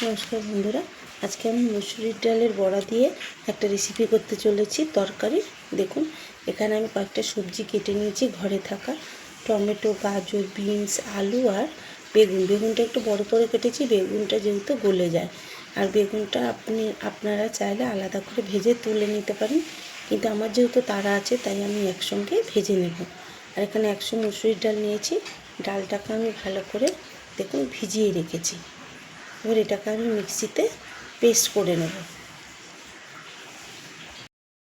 নমস্কার বন্ধুরা, আজকে আমি মসুরির ডালের বড়া দিয়ে একটা রেসিপি করতে চলেছি তরকারি। দেখুন, এখানে আমি কয়েকটা সবজি কেটে নিয়েছি, ঘরে থাকা টমেটো, গাজর, বিনস, আলু আর বেগুনটা একটু বড় করে কেটেছি, বেগুনটা যেহেতু গলে যায়। আর বেগুনটা আপনারা চাইলে আলাদা করে ভেজে তুলে নিতে পারেন, কিন্তু আমার যেহেতু তাড়া আছে তাই আমি একসঙ্গে ভেজে নেব। আর এখানে 100 মসুরির ডাল নিয়েছি, ডালটাকে আমি ভালো করে দেখুন ভিজিয়ে রেখেছি। এবার এটাকে আমি মিক্সিতে পেস্ট করে নেব।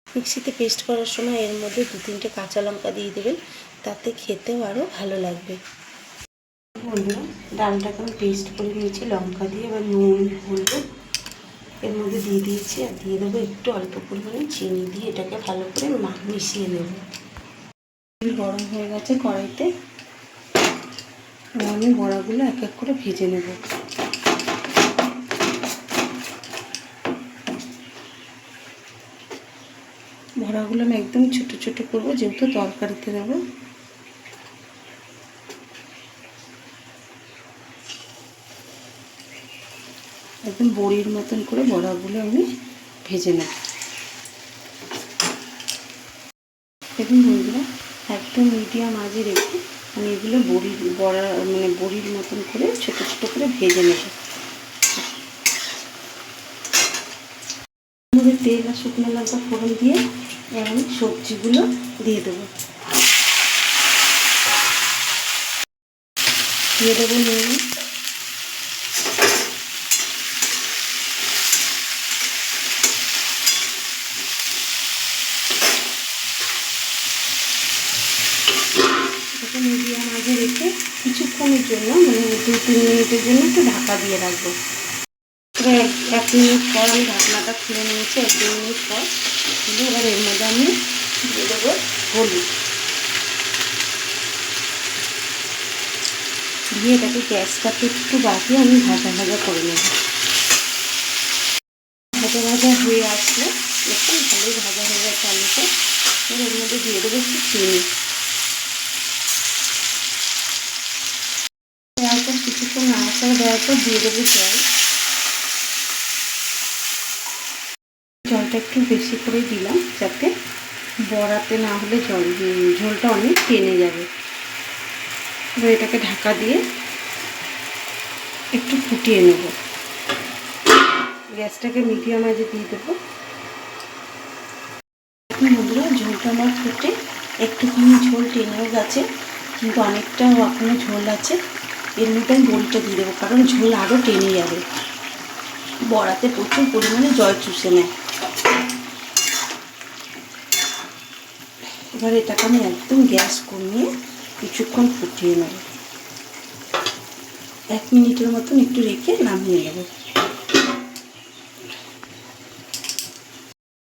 মিক্সিতে পেস্ট করার সময় এর মধ্যে 2-3টে কাঁচা লঙ্কা দিয়ে দেবেন, তাতে খেতেও আরও ভালো লাগবে। বন্ধুরা, ডালটাকে আমি পেস্ট করে নিয়েছি লঙ্কা দিয়ে। এবার নুন, হলুদ এর মধ্যে দিয়ে দিয়েছি, আর দিয়ে দেবো একটু অল্প পরিমাণে চিনি দিয়ে এটাকে ভালো করে মিশিয়ে নেব। গরম হয়ে গেছে কড়াইতে, আমি বড়াগুলো এক এক করে ভেজে নেব। বড়াগুলো আমি একদম ছোট ছোট করবো, যেহেতু তরকারিতে দেবো। একদম বড়ির মতন করে বড়াগুলো আমি ভেজে নেব। দেখুন বন্ধুরা, একদম মিডিয়াম আঁচে রেখে আমি এগুলো বড়ির মতন করে ছোট ছোট করে ভেজে নেব। তেল আর শুকনো লঙ্কা ফোড়ন দিয়ে আমি সবজিগুলো দিয়ে দেবো। দিয়ে দেবো নুন, মিডিয়াম আঁচে রেখে কিছুক্ষণের জন্য, 2-3 মিনিটের জন্য একটু ঢাকা দিয়ে রাখবো। 1 মিনিট পর আমি ঢাকনাটা খুলে নিয়েছি। 1-2 মিনিট পর এবার এর মধ্যে আমি দিয়ে দেবো হলুদ, দিয়ে এটাকে গ্যাসটাকে একটু বাড়িয়ে আমি ভাজা করে নেব। ভাজা হয়ে আসলে দেখুন ভালোই ভাজা হয়ে গেছে আলুটা। এর মধ্যে দিয়ে দেবো একটু চিনি। দেওয়ার পর কিছুক্ষণ নাড়াচাড়া দেওয়ার পর দিয়ে দেবো জলটা একটু বেশি করে দিলাম, যাতে বড়াতে না হলে ঝোলটা অনেক টেনে যাবে। এবার এটাকে ঢাকা দিয়ে একটু ফুটিয়ে নেব। গ্যাসটাকে মিডিয়াম আঁচে দিয়ে দেবো। বন্ধুরা, ঝোলটা আমার ফুটে একটুখানি ঝোল টেনেও গেছে, কিন্তু অনেকটাও এখনো ঝোল আছে। এর মধ্যে আমি বড়িটা দিয়ে দেবো, কারণ ঝোল আরও টেনে যাবে। বড়াতে প্রচুর পরিমাণে জল চুষে নেয়। এবার এটাকে আমি একদম গ্যাস কমিয়ে কিছুক্ষণ ফুটিয়ে নেব। 1 মিনিটের মতন একটু রেখে নামিয়ে নেব।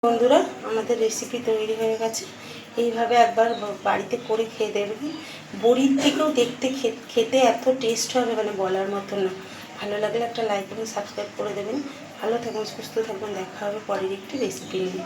বন্ধুরা, আমাদের রেসিপি তৈরি হয়ে গেছে। এইভাবে একবার বাড়িতে করে খেয়ে দেখবেন। বড়ির থেকেও খেতে এত টেস্ট হবে, বলার মতো না। ভালো লাগলে একটা লাইক এবং সাবস্ক্রাইব করে দেবেন। ভালো থাকবেন, সুস্থ থাকবেন। দেখা হবে পরের একটি রেসিপি নিয়ে।